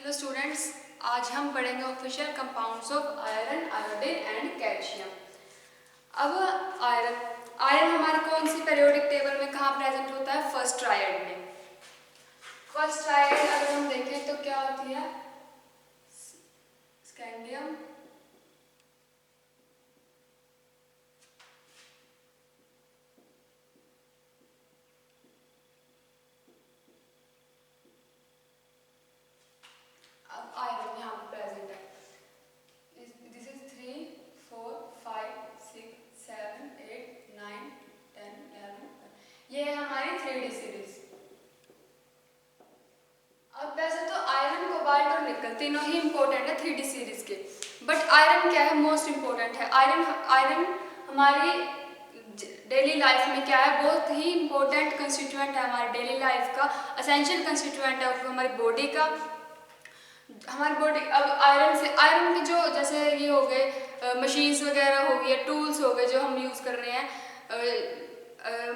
Hello students, आज हम पढ़ेंगे official compounds of iron, iodine and calcium. अब आयरन आयरन हमारी कौन सी पीरियोडिक टेबल में कहाँ प्रेजेंट होता है? फर्स्ट ट्रायड में। फर्स्ट ट्रायड अगर हम देखें तो क्या होती है? स्कैंडियम, अब आयरन यहाँ पे प्रेजेंट है। This is 3, 4, 5, 6, 7, 8, 9, 10, 11। ये है हमारी 3D सीरीज। अब वैसे तो आयरन, कोबाल्ट और निकल तीनों ही इंपॉर्टेंट है 3D सीरीज के, बट आयरन क्या है? मोस्ट इंपॉर्टेंट है। आयरन हमारी डेली लाइफ में क्या है? बहुत ही इंपॉर्टेंट कंस्टिट्यूएंट है हमारी डेली लाइफ का, असेंशियल कंस्टिट्यूएंट है हमारी बॉडी का। हमारी बॉडी अब आयरन के जो जैसे ये हो गए मशीन्स वगैरह हो गई, टूल्स हो गए जो हम यूज़ कर रहे हैं,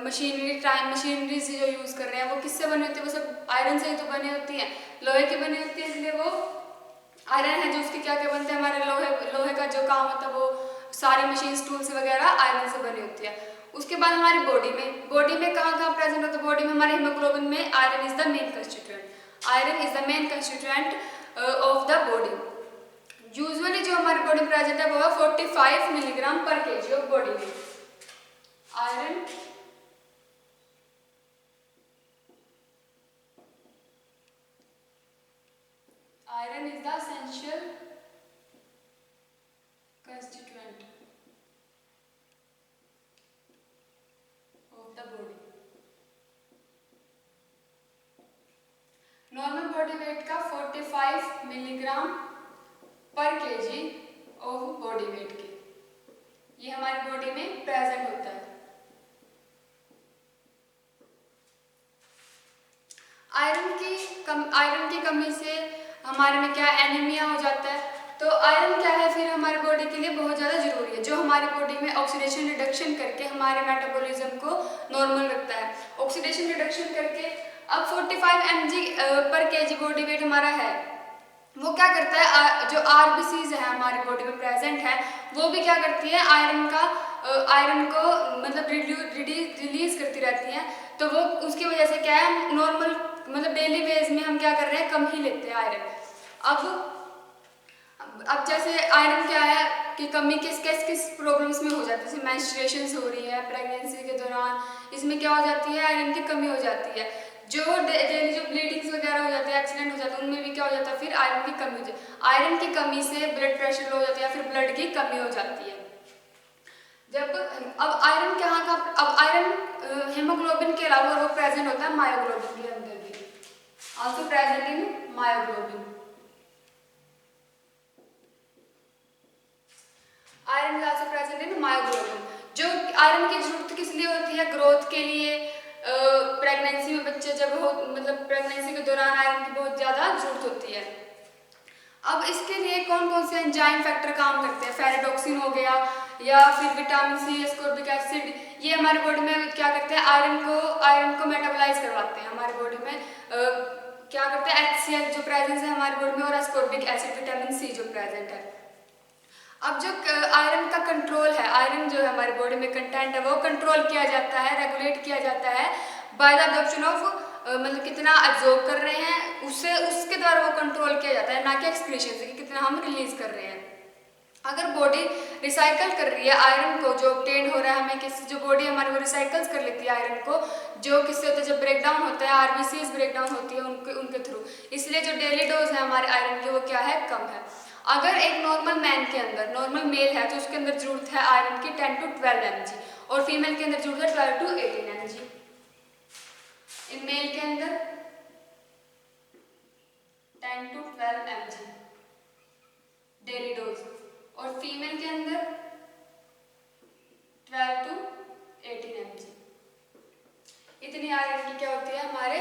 मशीनरी से जो यूज़ कर रहे हैं वो किससे बनी होती है? वो सब आयरन से ही तो बनी होती है, लोहे की बनी होती है, इसलिए वो आयरन है जो उसके क्या क्या बनते हैं हमारे लोहे का जो काम होता है वो सारी मशीन्स टूल्स वगैरह आयरन से बनी होती है। उसके बाद हमारी बॉडी में कहाँ कहाँ प्रेजेंट होता है? बॉडी में हमारे हीमोग्लोबिन में iron is the main constituent. Iron is the main constituent of the body. Usually जो हमारी बॉडी में प्रेजेंट है वो है 45 मिलीग्राम पर केजी ऑफ बॉडी में। Iron Iron is the essential constituent of the body. Normal body weight का 45 milligram पर केजी ऑफ बॉडी वेट के ये हमारी बॉडी में प्रेजेंट होता है। आयरन की कमी से हमारे में क्या एनीमिया हो जाता है। तो आयरन क्या है फिर हमारी बॉडी के लिए बहुत ज़्यादा जरूरी है, जो हमारी बॉडी में ऑक्सीडेशन रिडक्शन करके हमारे मेटाबॉलिज्म को नॉर्मल रखता है। ऑक्सीडेशन रिडक्शन करके अब 45 mg पर केजी बॉडी वेट हमारा है, वो क्या करता है? जो आरबीसीज है हमारी बॉडी में प्रेजेंट है वो भी क्या करती है? आयरन को मतलब रिलीज करती रहती हैं। तो वो उसकी वजह से क्या है? नॉर्मल मतलब डेली बेस में हम क्या कर रहे हैं? कम ही लेते हैं आयरन। अब जैसे आयरन क्या है कि कमी किस प्रॉब्लम्स में हो जाती है? जैसे मेंस्ट्रुएशंस हो रही है प्रेगनेंसी के दौरान, इसमें क्या हो जाती है? आयरन की कमी हो जाती है। जो डेली जो ब्लीडिंग्स वगैरह हो जाती है, एक्सीडेंट हो जाता है, उनमें भी क्या हो जाता है? फिर आयरन की कमी हो जाती है। आयरन की कमी से ब्लड प्रेशर लो हो जाती है, फिर ब्लड की कमी हो जाती है। अब आयरन अब आयरन हेमोग्लोबिन के अलावा वो प्रेजेंट होता है मायोग्लोबिन के अंदर भी, also present in myoglobin. Iron is also present in myoglobin. जो आयरन की जरूरत किस लिए होती है? ग्रोथ के लिए। प्रेगनेंसी में बच्चे जब हो मतलब प्रेगनेंसी के दौरान आयरन की बहुत ज़्यादा जरूरत होती है। अब इसके लिए कौन कौन से एंजाइम फैक्टर काम करते हैं? फेरिडोक्सिन हो गया या फिर विटामिन सी, एस्कॉर्बिक एसिड, ये हमारी बॉडी में क्या करते हैं? आयरन को मेटाबोलाइज करवाते हैं हमारी बॉडी में। क्या करते हैं? HCl जो प्रेजेंस है हमारी बॉडी में और एस्कॉर्बिक एसिड, विटामिन सी जो प्रेजेंट है। अब जो आयरन का कंट्रोल है, आयरन जो है हमारी बॉडी में कंटेंट है वो कंट्रोल किया जाता है, रेगुलेट किया जाता है बाय द एब्जॉर्प्शन ऑफ मतलब कितना एब्जॉर्ब कर रहे हैं उसके द्वारा वो कंट्रोल किया जाता है, ना कि एक्सक्रीशन से कि कितना हम रिलीज कर रहे हैं। अगर बॉडी रिसाइकल कर रही है आयरन को, जो ऑब्टेन हो रहा है हमें किस जो बॉडी हमारी वो रिसाइकल्स कर लेती है आयरन को, जो किससे होता है? जब ब्रेक डाउन होता है, आरबीसीज ब्रेक डाउन होती है उनके थ्रू, इसलिए जो डेली डोज है हमारे आयरन की वो क्या है? कम है। अगर एक नॉर्मल मैन के अंदर, नॉर्मल मेल है तो उसके अंदर जरूरत है आयरन की 10 to 12 mg और फीमेल के अंदर जरूरत है 12 to 18 mg। इन मेल के अंदर 10 to 12 mg डेली डोज और फीमेल के अंदर 12 to 18 mg। इतनी आयरन की क्या होती है? हमारे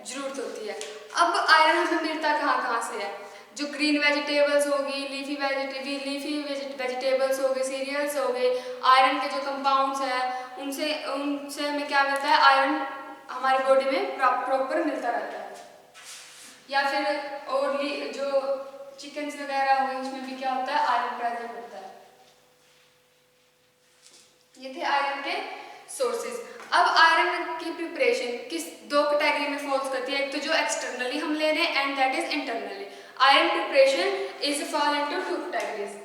जरूरत होती है। अब आयरन हमें मिलता कहाँ से है? जो ग्रीन वेजिटेबल्स होगी, लीफी वेजिटेबल्स हो गए, सीरियल्स हो गए, आयरन के जो कंपाउंड्स हैं उनसे हमें क्या मिलता है? आयरन हमारी बॉडी में प्रॉपर मिलता रहता है। या फिर और मुर्गी जो चिकन्स वगैरह हुए उसमें भी क्या होता है, आयरन प्रेजेंट होता है। ये थे आयरन के सोर्सेज। अब आयरन की प्रिपरेशन किस दो कैटेगरी में फॉल्स करती है, एक तो जो एक्सटर्नली हम ले रहे हैं and that is internally. Iron preparation is fall into two categories.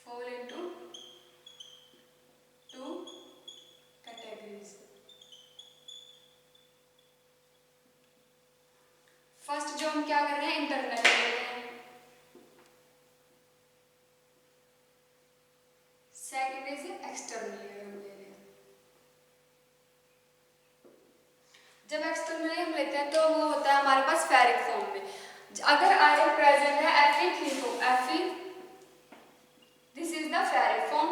fall into two categories. First जो हम क्या कर रहे हैं, इंटरनल ले रहे हैं। सेकंड इज एक्सटर्नली हम ले रहे हैं। जब एक्सटर्नली हम लेते हैं तो वो होता है हमारे पास फेरिक फॉर्म में। अगर आयरन प्रेजेंट है Fe3, this is the ferric form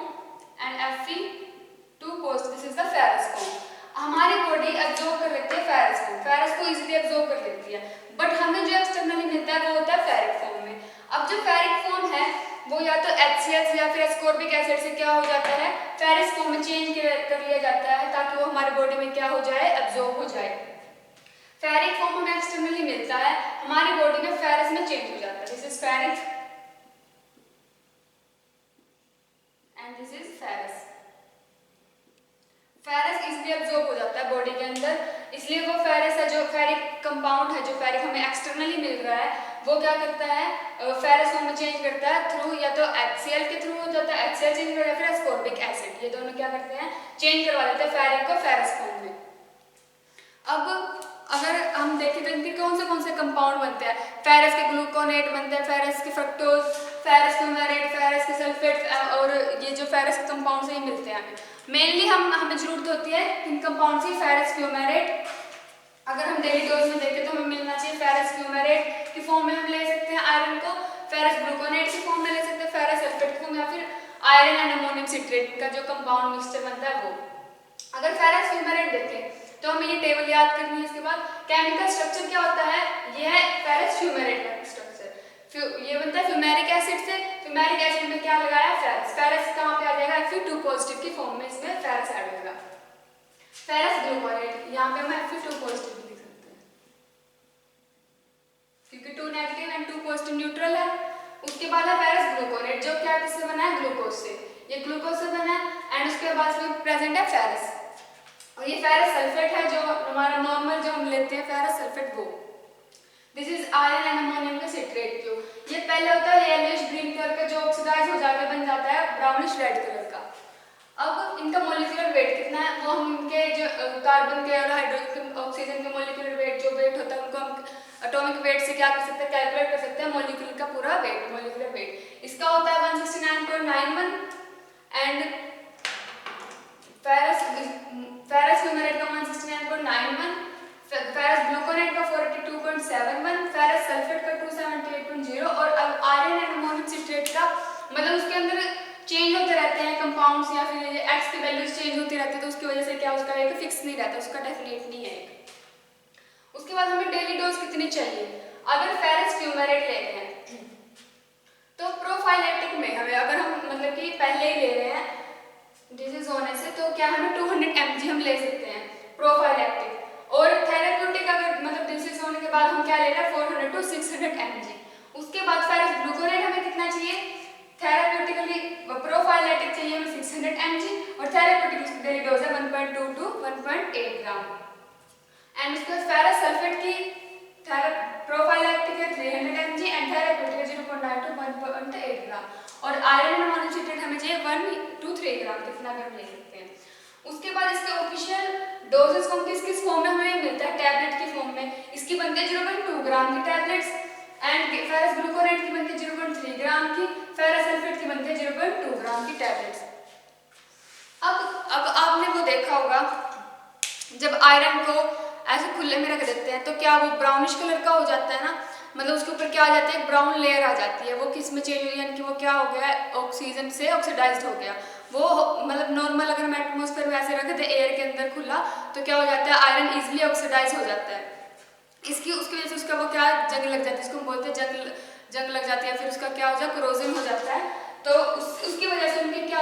and Fe2 this is the ferrous form। हमारी बॉडी एब्जॉर्ब कर लेती है फेरस फॉर्म, फेरस को इजीली एब्जॉर्ब कर लेती है, बट हमें जो एक्सटर्नली मिलता है वो होता है फेरिक फॉर्म में। अब जो फेरिक फॉर्म है वो या तो HCl या फिर एस्कॉर्बिक एसिड से क्या हो जाता है, फेरस फॉर्म में चेंज कर लिया जाता है ताकि वो हमारी बॉडी में क्या हो जाए, एब्जॉर्ब हो जाए। फेरिक फॉर्म हमें एक्सटर्नली मिलता है, हमारी बॉडी में फेरस में चेंज हो जाता है। This is ferric and this is ferrous. Ferrous easily absorb हो जाता है बॉडी के अंदर, इसलिए वो फेरस है जो फेरिक कंपाउंड है, जो फेरिक हमें एक्सटर्नली मिल रहा है, वो क्या करता है, फेरस फॉर्म में चेंज करता है थ्रू या तो HCl के थ्रू हो जाता है, HCl चेंज करता है, फिर एस्कॉर्बिक एसिड, ये दोनों क्या करते हैं, चेंज करवा देते हैं फेरिक को फेरस फॉर्म में। अब अगर हम देखें तो इनके कौन से कंपाउंड बनते हैं, फेरस के ग्लूकोनेट बनते हैं, फेरस के फ्रक्टोज, फेरस फ्यूमेरेट, फेरस के सल्फेट, और ये जो फेरस के कंपाउंड से ही मिलते हैं हमें। मेनली हमें जरूरत होती है इन कंपाउंड से, फेरस फ्यूमेरेट। अगर हम डेली डोज में देखें तो हमें मिलना चाहिए फेरस फ्यूमेरेट की फॉर्म में हम ले सकते हैं आयरन को, फेरस ग्लूकोनेट की फॉर्म में ले सकते हैं, फेरस सल्फेट की फॉर्म, या फिर आयरन एंड अमोनियम सिट्रेट का जो कंपाउंड मिक्सचर बनता है वो। अगर फेरस फ्यूमेरेट देखें तो हमें ये टेबल याद करनी है। इसके बाद केमिकल स्ट्रक्चर क्या होता है, ये है फेरस फ्यूमेरेट का स्ट्रक्चर। ये बनता है फ्यूमेरिक एसिड से, फ्यूमेरिक एसिड में क्या लगाया, फेरस। फेरस कहाँ पे आ जाएगा, Fe2 की फॉर्म में इसमें फेरस ऐड होगा। फेरस ग्लूकोनेट, यहाँ पे हम Fe2 लिख सकते हैं क्योंकि 2 नेगेटिव एंड 2 पॉजिटिव न्यूट्रल है। उसके बाद है फेरस ग्लूकोनेट, जो क्या किससे बना है, ग्लूकोज से, ये ग्लूकोज से बना है। एंड उसके बाद में प्रेजेंट है फेरस, और ये फेरस सल्फेट है जो हमारा नॉर्मल जो हम लेते हैं फेरस सल्फेट वो। This is iron and ammonium का सिट्रेट क्यूब। ये पहले होता है येलोइश ग्रीन कलर का जो ऑक्सीडाइज हो जाकर बन जाता है ब्राउनिश रेड कलर का। अब इनका मॉलिक्यूलर वेट कितना है, वो हम इनके जो कार्बन के और हाइड्रोजन ऑक्सीजन के मॉलिक्यूलर वेट जो वेट होता है उनको हम एटॉमिक वेट से क्या कर सकते हैं, कैलकुलेट कर सकते हैं मॉलिक्यूल का पूरा वेट, मॉलिक्यूलर वेट। इसका होता है 169.91 एंड फेरस फ्यूमेरेट का 169.91, फेरस ग्लूकोनेट का 42.71, फेरस सल्फेट का 278.0 और आयरन एंड अमोनियम सिट्रेट का, मतलब उसके अंदर चेंज होते रहते हैं कंपाउंड्स या फिर एक्स की वैल्यूज चेंज होती रहती है, तो उसकी वजह से क्या उसका एक फिक्स नहीं रहता, उसका डेफिनेट नहीं है। उसके बाद हमें डेली डोज कितनी चाहिए, अगर फेरस फ्यूमेरेट ले रहे हैं तो प्रोफाइलेटिक में हमें, अगर हम मतलब कि पहले ही ले रहे हैं डिजीज होने से, तो क्या हमें 200 mg हम ले सकते हैं प्रोफाइलेटिक। और थेरेप्यूटिक अगर मतलब डिजीज होने के बाद हम क्या ले रहे हैं 400 to 600 mg। उसके बाद फेरस ग्लूकोनेट हमें कितना चाहिए, थेरेप्यूटिकली प्रोफाइलेटिक चाहिए हमें 600 mg और थेरेप्यूटिक डेली डोज है 1.2 to 1.8 ग्राम। एंड उसके बाद फेरस सल्फेट की प्रोफाइलेटिक है 300 mg एंड थेरेप्यूटिक है 0.9 to 1.8 ग्राम। और आयरन एंड अमोनियम सिट्रेट हमें चाहिए 1 to 3 ग्राम, कितना भी हम ले सकते हैं। उसके बाद इसके ऑफिशियल डोजेस को किस फॉर्म में हमें मिलता है, टैबलेट की फॉर्म में। इसकी बनती है 0.2 ग्राम की टैबलेट्स एंड फेरस ग्लूकोनेट की बनती है 0.3 ग्राम की, फेरस सल्फेट की बनती है 0.2 ग्राम की टैबलेट्स। अब आपने वो देखा होगा जब आयरन को ऐसे खुले में रख देते हैं तो क्या वो ब्राउनिश कलर का हो जाता है ना, मतलब उसके ऊपर क्या आ जाता है, ब्राउन लेयर आ जाती है। वो किस में चेंज हुई, यानी कि वो क्या हो गया, ऑक्सीजन से ऑक्सीडाइज्ड हो गया। वो मतलब नॉर्मल अगर हम एटमॉस्फेयर में ऐसे रख दे एयर के अंदर खुला तो क्या हो जाता है, आयरन इजीली ऑक्सीडाइज हो जाता है। उसकी वजह से उसका वो क्या जंग लग जाती है, इसको हम बोलते हैं जंग लग जाती है, फिर उसका क्या हो जाता है, क्रोजन हो जाता है। तो उसकी वजह से उनके क्या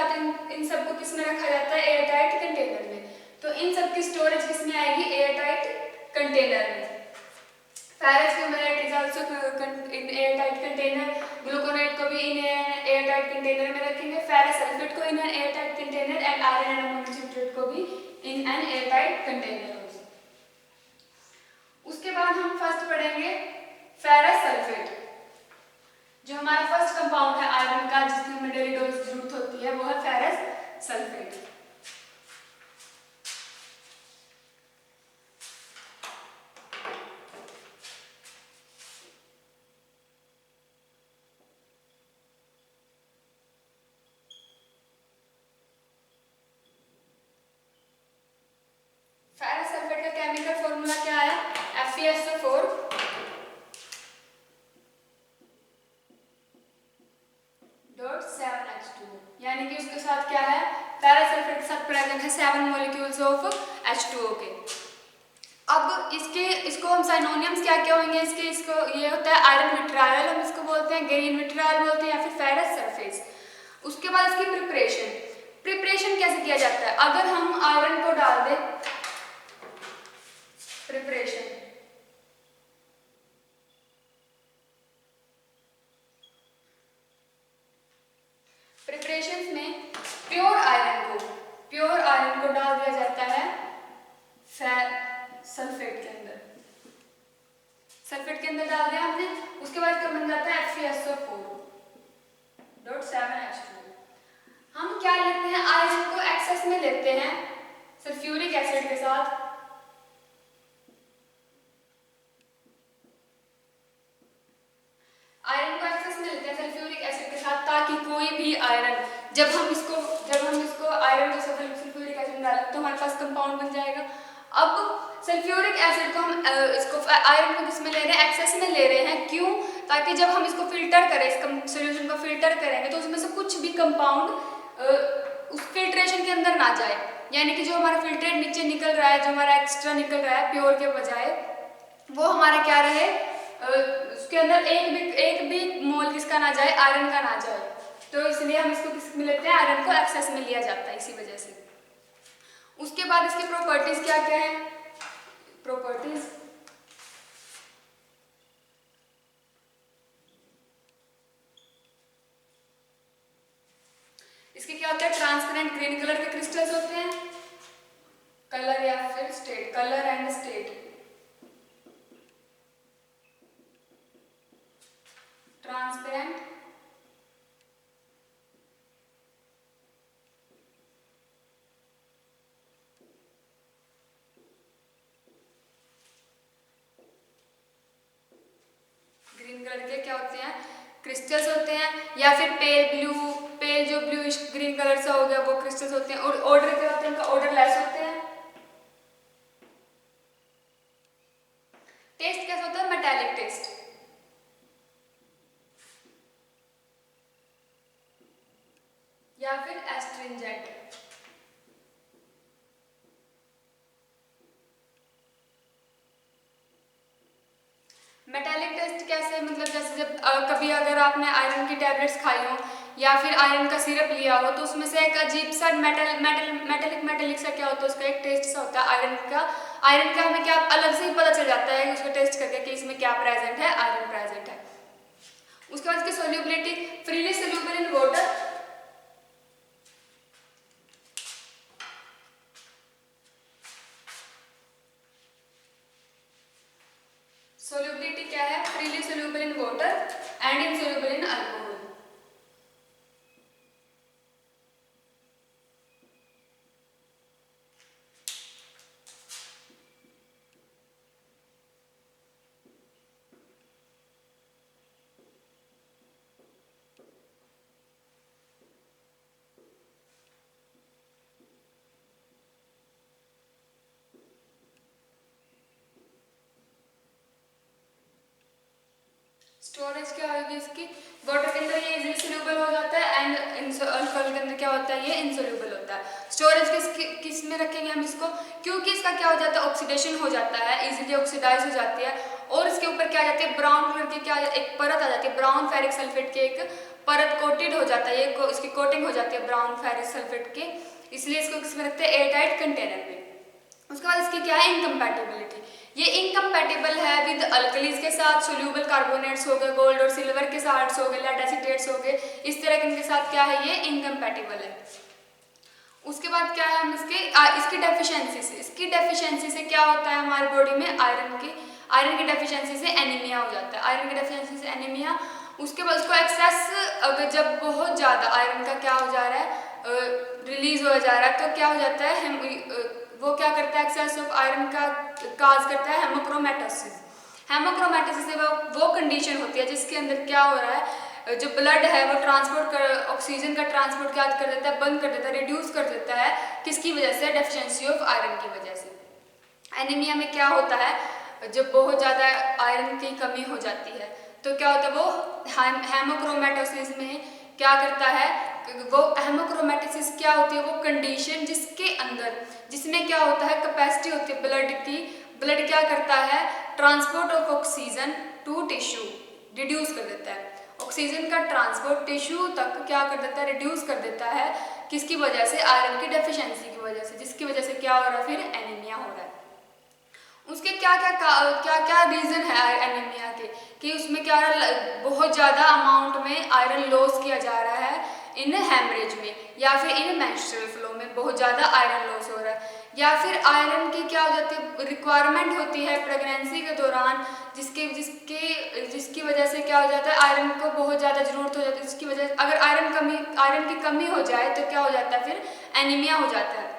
रखा जाता है एयर टाइट कंटेनर में। तो इन सब की स्टोरेज किसमें आएगी? एयर टाइट कंटेनर में। Ferrous fumarate is also in air tight container. Gluconate को भी इन एयर टाइट कंटेनर में रखेंगे, फेरस सल्फेट को in an air tight container and iron and ammonium citrate को भी in an air tight container. उसके बाद हम फर्स्ट पढ़ेंगे फेरस सल्फेट। जो हमारा फर्स्ट कंपाउंड है आयरन का जिसकी हमें डेली डोज जरूरत होती है वो है फेरस सल्फेट। फेरस सल्फेट का केमिकल फॉर्मूला क्या है? FeSO4 7H2, यानी कि उसके साथ क्या है? फेरस सल्फेट के साथ प्रेजेंट है 7 मॉलिक्यूल्स ऑफ H2O के। अब इसको हम साइनोनियम्स क्या क्या होंगे इसको ये होता है आयरन विट्रायल, हम इसको बोलते हैं ग्रीन विट्रायल बोलते हैं, या फिर फेरस सरफेस। उसके बाद इसकी प्रिपरेशन कैसे किया जाता है? अगर हम आयरन को डाल दें, प्रिपरेशन में प्योर आयरन को डाल दिया जाता है सल्फेट के अंदर डाल दिया हमने। उसके बाद क्या बन जाता है? FeSO4 7H2। हम क्या लेते हैं? आयरन को एक्सेस में लेते हैं सल्फ्यूरिक एसिड के साथ। आयरन को एक्सेस में लेते हैं सल्फ्यूरिक एसिड के साथ, ताकि कोई भी आयरन जब हम इसको आयरन को सल्फ्यूरिक एसिड में डालें तो हमारे पास कंपाउंड बन जाएगा। अब सल्फ्यूरिक एसिड को हम इसको आयरन को किसमें ले रहे हैं? एक्सेस में ले रहे हैं। क्यों? ताकि जब हम इसको फिल्टर करें, इस सोल्यूशन को फिल्टर करेंगे तो उसमें से कुछ भी कंपाउंड उस फिल्ट्रेशन के अंदर ना जाए, यानी कि जो हमारा फिल्ट्रेट नीचे निकल रहा है, जो हमारा एक्स्ट्रा निकल रहा है प्योर के बजाय, वो हमारा क्या रहे, उसके अंदर एक भी मोल किसका ना जाए? आयरन का ना जाए। तो इसलिए हम इसको किस में लेते हैं? आयरन को एक्सेस में लिया जाता है इसी वजह से। उसके बाद इसकी प्रॉपर्टीज क्या क्या है? प्रॉपर्टीज इसके क्या होता है? ट्रांसपेरेंट ग्रीन कलर के क्रिस्टल्स होते हैं, कलर या फिर state, colour and state. Transparent green colour के क्या होते हैं? क्रिस्टल्स होते हैं, या फिर पेल जो ब्लूइश ग्रीन कलर सा हो गया वो क्रिस्टल्स होते हैं। और ऑर्डर क्या होते हैं? उनका ऑर्डर लेस होते हैं। टेस्ट कैसा होता है? Metallic taste. या फिर एस्ट्रिंजेंट। मेटालिक टेस्ट कैसे? मतलब जैसे जब कभी अगर आपने आयरन की टैबलेट्स खाई हो या फिर आयरन का सिरप लिया हो तो उसमें से एक अजीब सा मेटेलिक सा क्या होता है? उसका एक टेस्ट सा होता है आयरन का हमें क्या अलग से ही पता चल जाता है उसको टेस्ट करके कि इसमें क्या प्रेजेंट है, आयरन प्रेजेंट है। उसके बाद इसकी solubility, freely soluble in water, solubility क्या है? Freely soluble in water and insoluble in alcohol. Storage क्या होगी इसकी? वाटर के अंदर ये इजीली सोल्यूबल हो जाता है एंड अल्कोहल के अंदर क्या होता है? ये इनसोल्यूबल होता है। स्टोरेज किस में रखेंगे हम इसको? क्योंकि इसका क्या हो जाता है? ऑक्सीडेशन हो जाता है, इजीली ऑक्सीडाइज हो जाती है और इसके ऊपर क्या आ जाती है? ब्राउन कलर की क्या एक परत आ जाती है, ब्राउन फेरिक सल्फेट की एक परत कोटेड हो जाता है, ये इसकी कोटिंग हो जाती है ब्राउन फेरस सल्फेट के, इसलिए इसको किसमें रखते हैं, एयरटाइट कंटेनर में। उसके बाद इसकी क्या है, इनकम्पैटिबिलिटी। ये इनकम्पैटिबल है विद अल्कलीज के साथ, सोल्यूबल कार्बोनेट्स हो गए, गोल्ड और सिल्वर के साल्ट्स हो गए, लेड एसीटेट्स हो गए, इस तरह के इनके साथ क्या है, ये इनकम्पैटिबल है। उसके बाद क्या है, हम इसकी डेफिशिएंसी से, इसकी डेफिशिएंसी से क्या होता है हमारी बॉडी में, आयरन की डेफिशिएंसी से एनीमिया हो जाता है, आयरन की डेफिशिएंसी से एनीमिया। उसके बाद उसको एक्सेस, अगर जब बहुत ज़्यादा आयरन का क्या हो जा रहा है, रिलीज हो जा रहा है, तो क्या हो जाता है, वो क्या करता है, एक्सेस ऑफ आयरन का काज करता है हेमोक्रोमेटोसिस। हेमोक्रोमेटोसिस से वो कंडीशन होती है जिसके अंदर क्या हो रहा है, जो ब्लड है वो ट्रांसपोर्ट कर, ऑक्सीजन का ट्रांसपोर्ट क्या कर देता है, बंद कर देता है, रिड्यूस कर देता है, किसकी वजह से, डेफिशिएंसी ऑफ आयरन की वजह से। एनीमिया में क्या होता है, जब बहुत ज़्यादा आयरन की कमी हो जाती है तो क्या होता है, वो हेमोक्रोमेटोसिस में क्या करता है, वो हेमोक्रोमेटोसिस क्या होती है, वो कंडीशन जिसमें क्या होता है, कैपेसिटी होती है ब्लड की, ब्लड क्या करता है, transport of oxygen to tissue reduce कर देता है, ऑक्सीजन का ट्रांसपोर्ट टिश्यू तक क्या कर देता है, रिड्यूस कर देता है, किसकी वजह से, आयरन की डेफिशिएंसी की वजह से, जिसकी वजह से क्या हो रहा है, फिर एनीमिया हो रहा है। उसके क्या क्या रीज़न है एनीमिया के, कि उसमें क्या बहुत ज़्यादा अमाउंट में आयरन लॉस किया जा रहा है इन हेमरेज में, या फिर इन मेंस्ट्रुअल फ्लो में बहुत ज़्यादा आयरन लॉस हो रहा है, या फिर आयरन की क्या हो जाती है, रिक्वायरमेंट होती है प्रेगनेंसी के दौरान, जिसकी वजह से क्या हो जाता है, आयरन को बहुत ज़्यादा ज़रूरत हो जाती है, जिसकी वजह से अगर आयरन की कमी हो जाए तो क्या हो जाता है, फिर एनीमिया हो जाता है।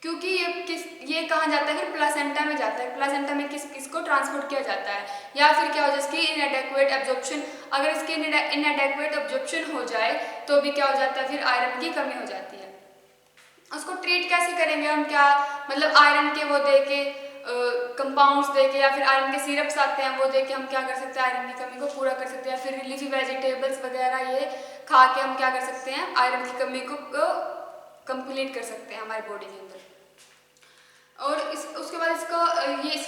क्योंकि ये कहाँ जाता है, फिर प्लासेंटा में जाता है, प्लासेंटा में किसको ट्रांसपोर्ट किया जाता है, या फिर क्या हो जाए, इसकी इनएडेक्वेट एब्जॉर्प्शन, अगर इसकी इनएडेक्वेट एब्जॉर्प्शन हो जाए तो भी क्या हो जाता है, फिर आयरन की कमी हो जाती है। उसको ट्रीट कैसे करेंगे हम, क्या मतलब आयरन के वो दे के कंपाउंड्स दे के, या फिर आयरन के सिरप्स आते हैं वो दे के हम क्या कर सकते हैं, आयरन की कमी को पूरा कर सकते हैं, या फिर लीफी वेजिटेबल्स वगैरह ये खा के हम क्या कर सकते हैं, आयरन की कमी को कंप्लीट कर सकते हैं हमारी बॉडी के अंदर। और उसके बाद इसका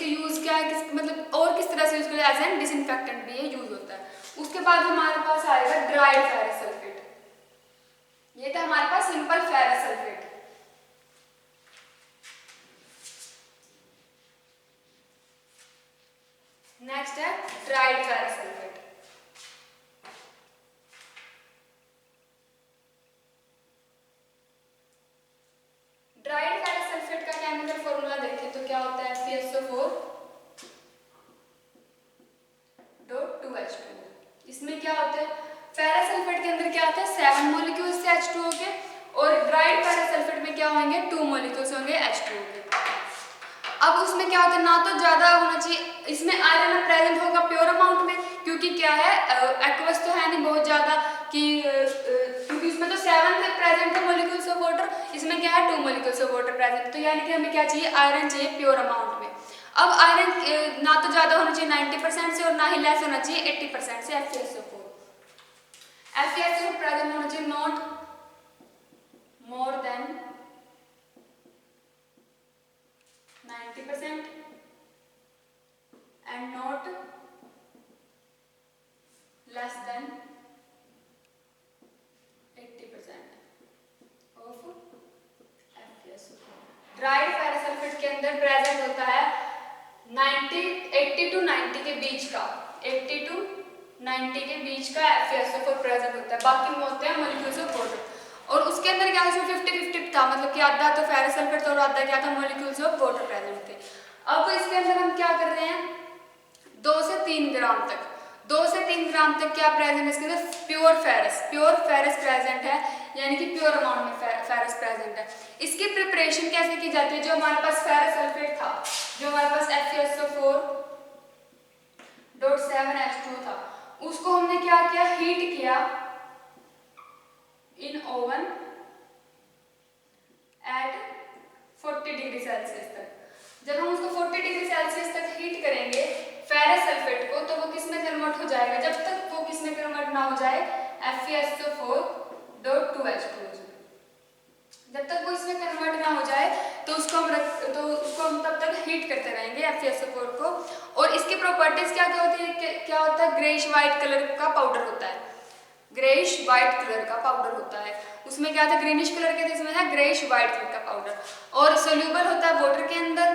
यूज़ क्या है, मतलब और किस तरह से यूज़ करें, एज एन डिसइंफेक्टेंट भी ये यूज़ होता है। उसके बाद हमारे पास आएगा ड्राइड फेरस सल्फेट, ये था हमारे पास सिंपल फेरस सल्फेट। नेक्स्ट है dried ferrous sulphate. Dried ferrous sulphate का केमिकल फॉर्मूला देखें तो क्या होता है, FeSO4.2H2। इसमें क्या होता है, फेरस सल्फेट के अंदर क्या होता है, 7 मॉलिक्यूल्स से H2O के, और ड्राइड फेरस सल्फेट में क्या होंगे, 2 मॉलिक्यूल्स होंगे H2O के। अब उसमें क्या होता है, ना तो ज्यादा होना चाहिए, इसमें आयरन प्रेजेंट होगा प्योर अमाउंट में, क्योंकि क्या है, एक्वस तो है नहीं बहुत ज्यादा कि क्योंकि इसमें तो 7 प्रेजेंट है मॉलिक्यूल्स ऑफ वाटर, इसमें क्या है 2 मॉलिक्यूल्स ऑफ वाटर प्रेजेंट, तो यानी कि हमें क्या चाहिए, आयरन चाहिए प्योर अमाउंट में। अब आयरन ना तो ज्यादा होना चाहिए 90% से, और ना ही लेस होना चाहिए 80% से। FeSO4 प्रेजेंट होना चाहिए not more than 90% and not less than 80% of FeSO4। Dried ferrous sulphate के अंदर प्रेजेंट होता है 80 to 90 के बीच का, 80 to 90 के बीच का FeSO4 प्रेजेंट होता है, बाकी होते हैं मॉलिक्यूल्स ऑफ वाटर। और उसके अंदर क्या उसमें 50-50 था, मतलब कि आधा तो फेरस सल्फेट था और आधा क्या था, मॉलिक्यूल्स ऑफ वाटर प्रेजेंट थे। अब इसके अंदर हम क्या कर रहे हैं, 2 से 3 ग्राम तक, 2 से 3 ग्राम तक क्या प्रेजेंट है इसके अंदर, प्योर फेरस प्रेजेंट है, यानी कि प्योर अमाउंट में फेरस प्रेजेंट है। इसकी प्रिपरेशन कैसे की जाती है, जो हमारे पास फेरस सल्फेट था, जो हमारे पास FeSO4.7H2 था, उसको हमने क्या किया, हीट किया इन ओवन एट 40 डिग्री सेल्सियस तक। जब हम उसको 40 डिग्री सेल्सियस तक हीट करेंगे फेरस सल्फेट को, तो वो किस में कन्वर्ट हो जाएगा, जब तक वो किस में कन्वर्ट ना हो जाए, FeSO4.2H2। जब तक वो इसमें कन्वर्ट ना हो जाए तो उसको हम तब तक हीट करते रहेंगे FeSO4 को। और इसकी प्रॉपर्टीज क्या क्या होती है, क्या होता है, ग्रेइश व्हाइट कलर का पाउडर होता है। ग्रेइश वाइट कलर का पाउडर होता है। उसमें क्या था, ग्रीनिश कलर के थे, इसमें है ग्रेइश वाइट कलर का पाउडर, और सोल्यूबल होता है वाटर के अंदर।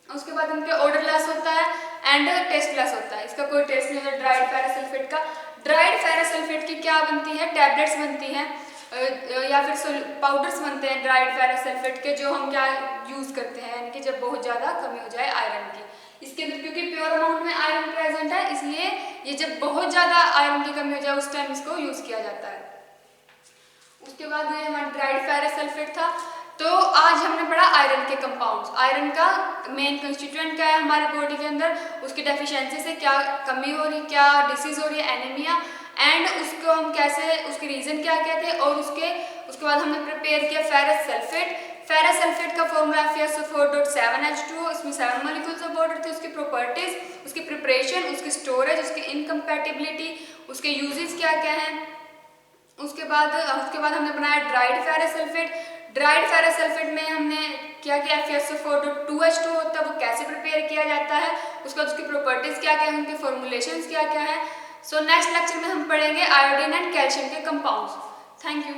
उसके बाद इनके ऑर्डरलेस होता है एंड टेस्टलेस होता है, इसका कोई टेस्ट नहीं होता ड्राइड फेरस सल्फेट का। ड्राइड फेरस सल्फेट की क्या बनती है, टैबलेट्स बनती हैं या फिर पाउडर्स बनते हैं ड्राइड फेरस सल्फेट के, जो हम क्या यूज करते हैं यानी कि जब बहुत ज्यादा कमी हो जाए आयरन की। इसके अंदर क्योंकि प्योर अमाउंट में आयरन प्रेजेंट है, इसलिए ये जब बहुत ज्यादा आयरन की कमी हो जाए उस टाइम इसको यूज किया जाता है। उसके बाद ये हमारा ड्राइड फेरस सल्फेट था। तो आज हमने पढ़ा आयरन के कंपाउंड्स, आयरन का मेन कंस्टिट्यूएंट क्या है हमारे बॉडी के अंदर, उसकी डेफिशिएंसी से क्या कमी हो रही, क्या डिसीज हो रही है, एनीमिया, एंड उसको हम कैसे, उसके रीजन क्या क्या थे, और उसके बाद हमने प्रिपेयर किया फेरस सल्फेट। फेरस सल्फेट का फॉर्मूला FeSO4.7H2O, इसमें 7 मॉलिक्यूल्स ऑफ वाटर थे। उसकी प्रॉपर्टीज, उसकी प्रिपरेशन, उसकी स्टोरेज, उसकी इनकम्पैटिबिलिटी, उसके यूजेस क्या क्या हैं। उसके बाद हमने बनाया dried ferrous sulphate. Dried ferrous sulphate में हमने क्या किया, FeSO4.2H2 होता है, वो कैसे प्रिपेयर किया जाता है, उसके बाद उसकी प्रॉपर्टीज क्या क्या है, उनके फॉर्मुलेशंस क्या क्या है। सो नेक्स्ट लेक्चर में हम पढ़ेंगे आयोडीन एंड कैल्शियम के कंपाउंड्स। Thank you.